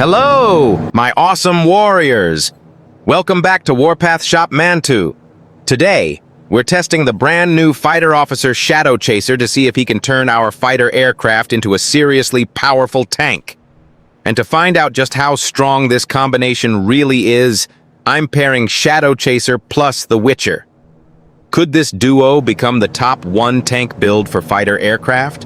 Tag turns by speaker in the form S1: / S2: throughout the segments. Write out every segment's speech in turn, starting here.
S1: Hello, my awesome warriors! Welcome back to Warpath Shop Màn Thầu. Today, we're testing the brand new fighter officer Shadow Chaser to see if he can turn our fighter aircraft into a seriously powerful tank. And to find out just how strong this combination really is, I'm pairing Shadow Chaser plus the Witcher. Could this duo become the top one tank build for fighter aircraft?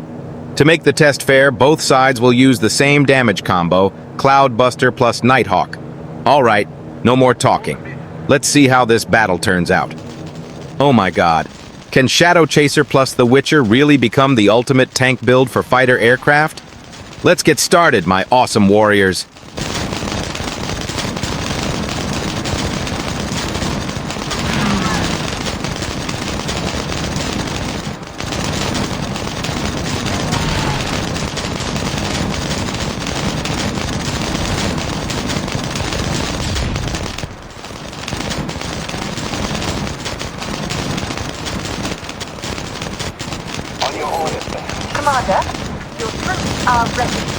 S1: To make the test fair, both sides will use the same damage combo, Cloudbuster plus Nighthawk. Alright, no more talking. Let's see how this battle turns out. Oh my god. Can Shadow Chaser plus the Witcher really become the ultimate tank build for fighter aircraft? Let's get started, my awesome warriors.
S2: Commander, your troops are ready.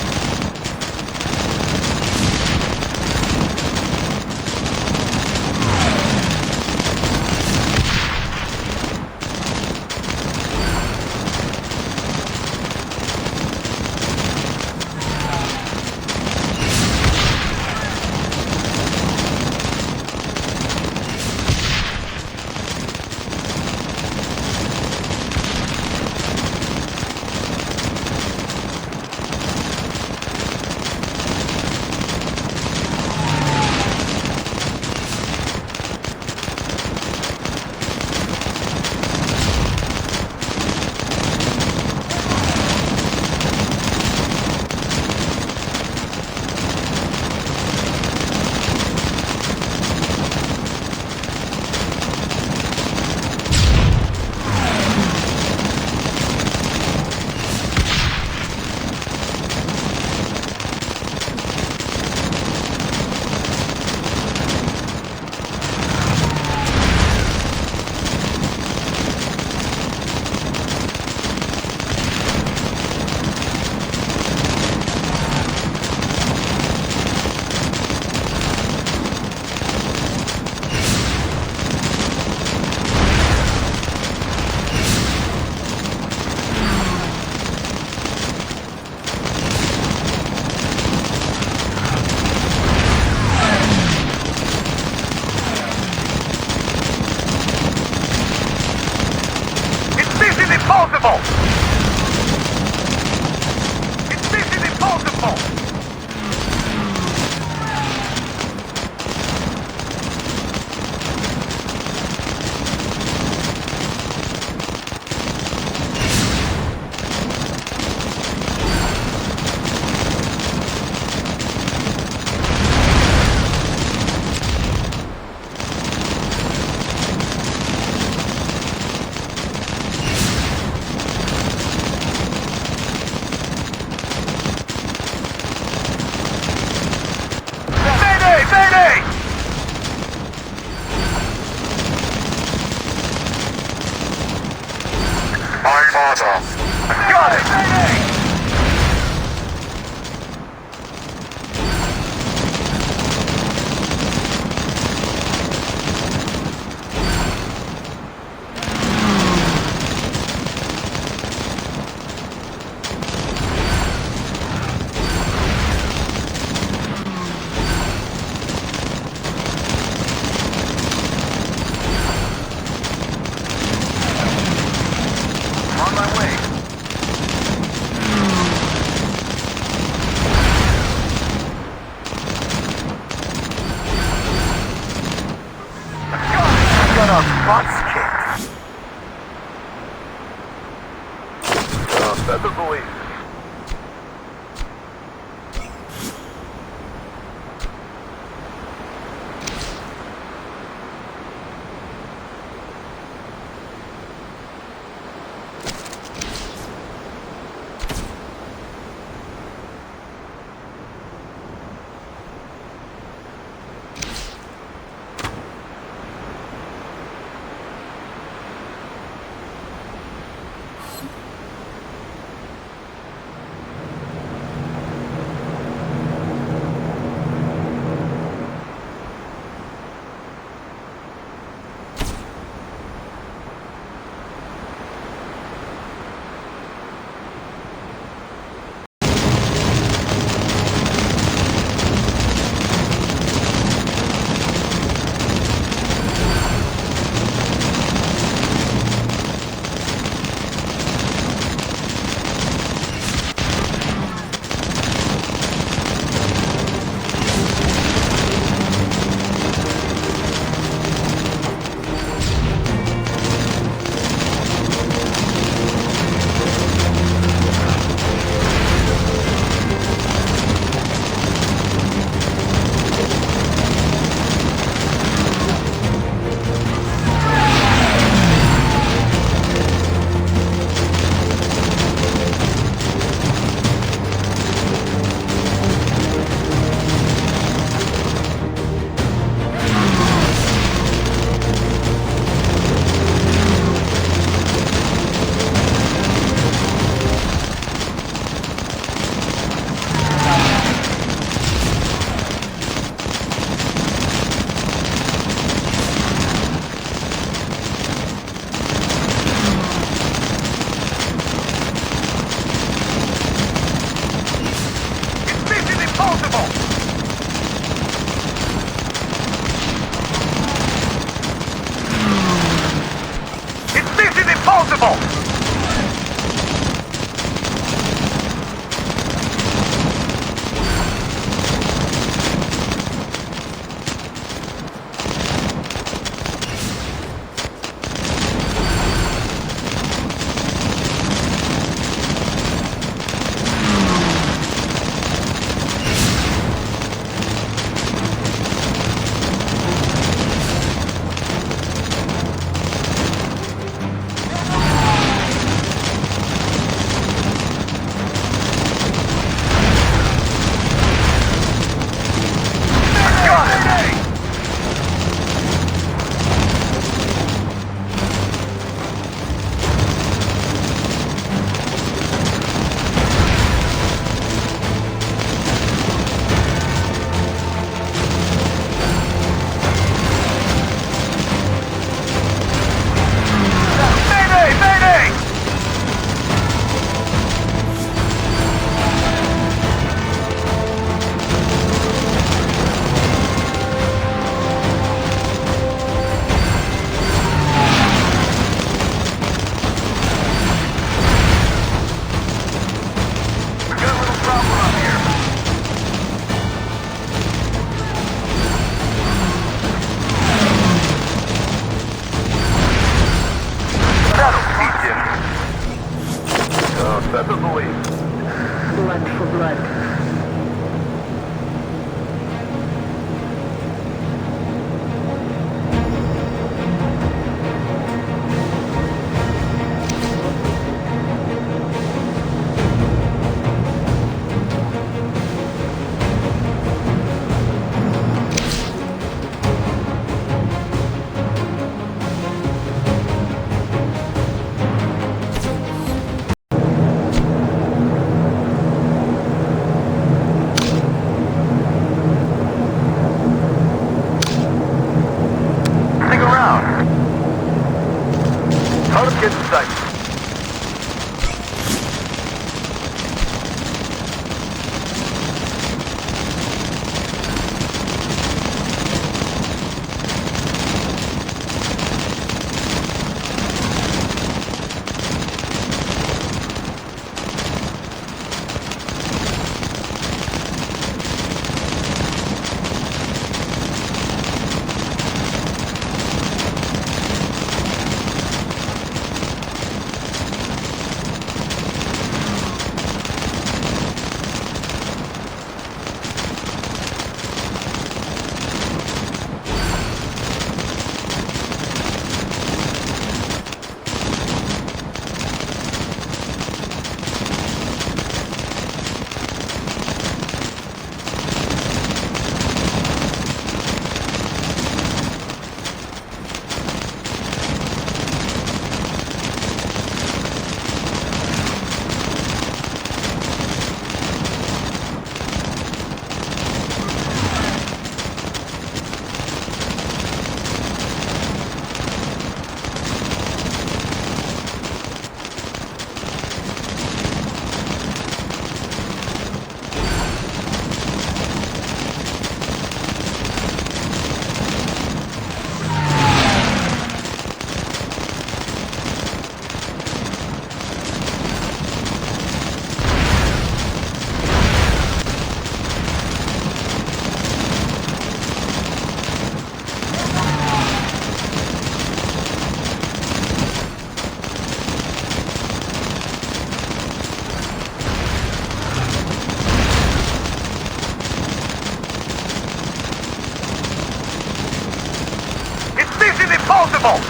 S3: impossible!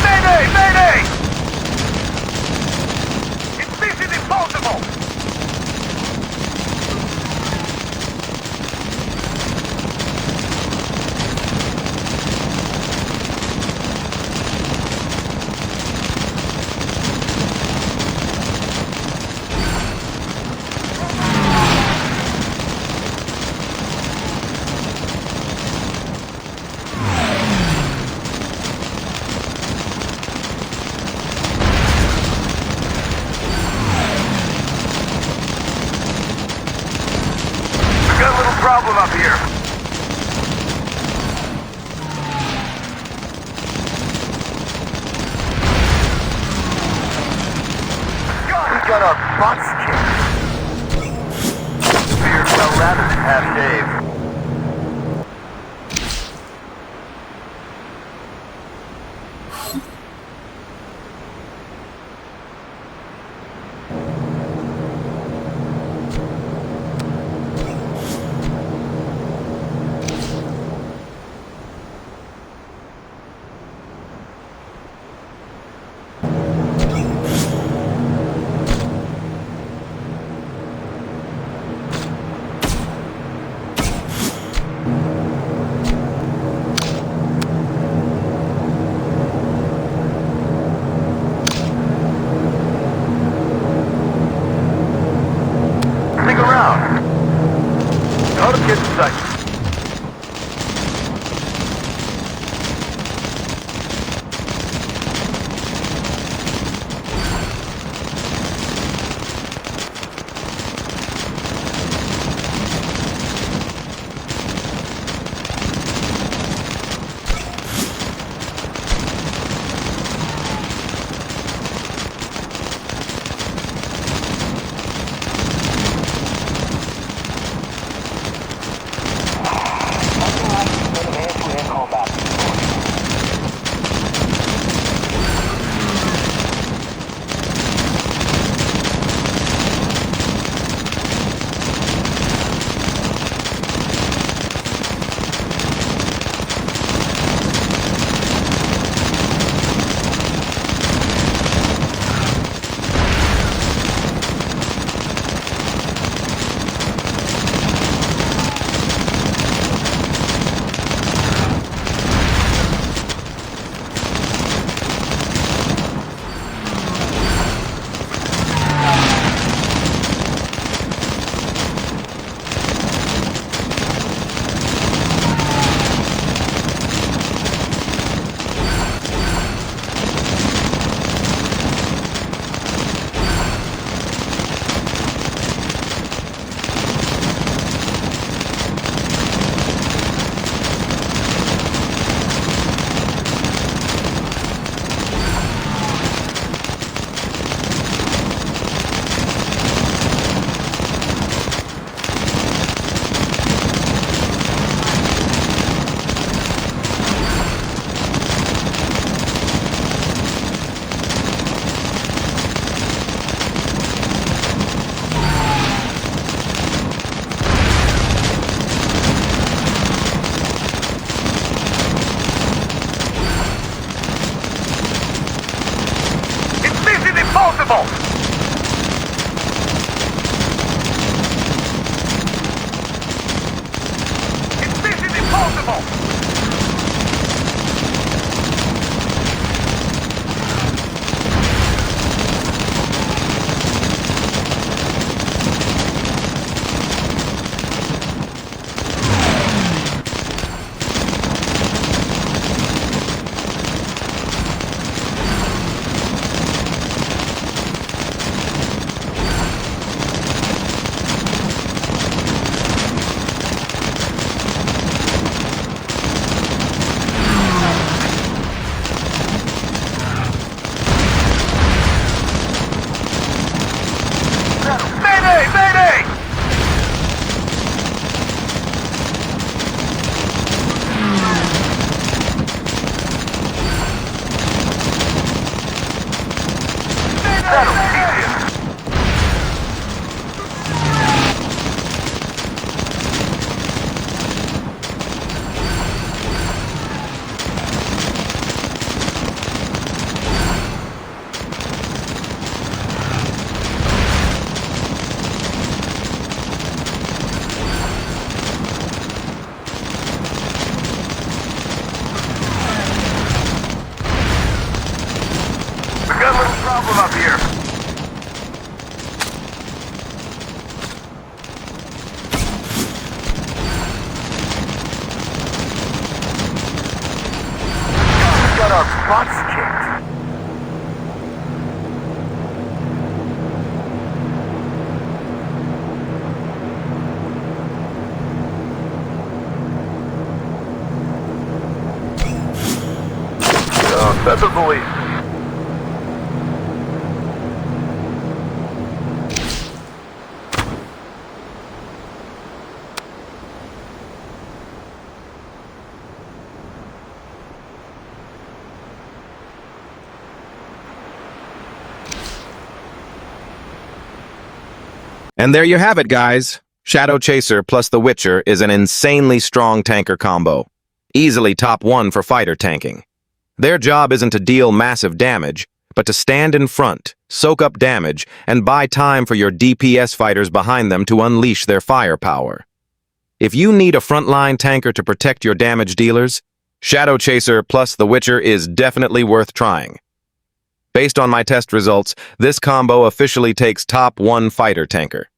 S3: Mayday! Mayday! It's mission impossible! Got a little problem up here. God, we got our butts kicked. Feared well rather than have Dave. Stick around. Don't get sight. Best of the lead.
S1: And there you have it, guys. Shadow Chaser plus the Witcher is an insanely strong tanker combo. Easily top 1 for fighter tanking. Their job isn't to deal massive damage, but to stand in front, soak up damage, and buy time for your DPS fighters behind them to unleash their firepower. If you need a frontline tanker to protect your damage dealers, Shadow Chaser plus the Witcher is definitely worth trying. Based on my test results, this combo officially takes top 1 fighter tanker.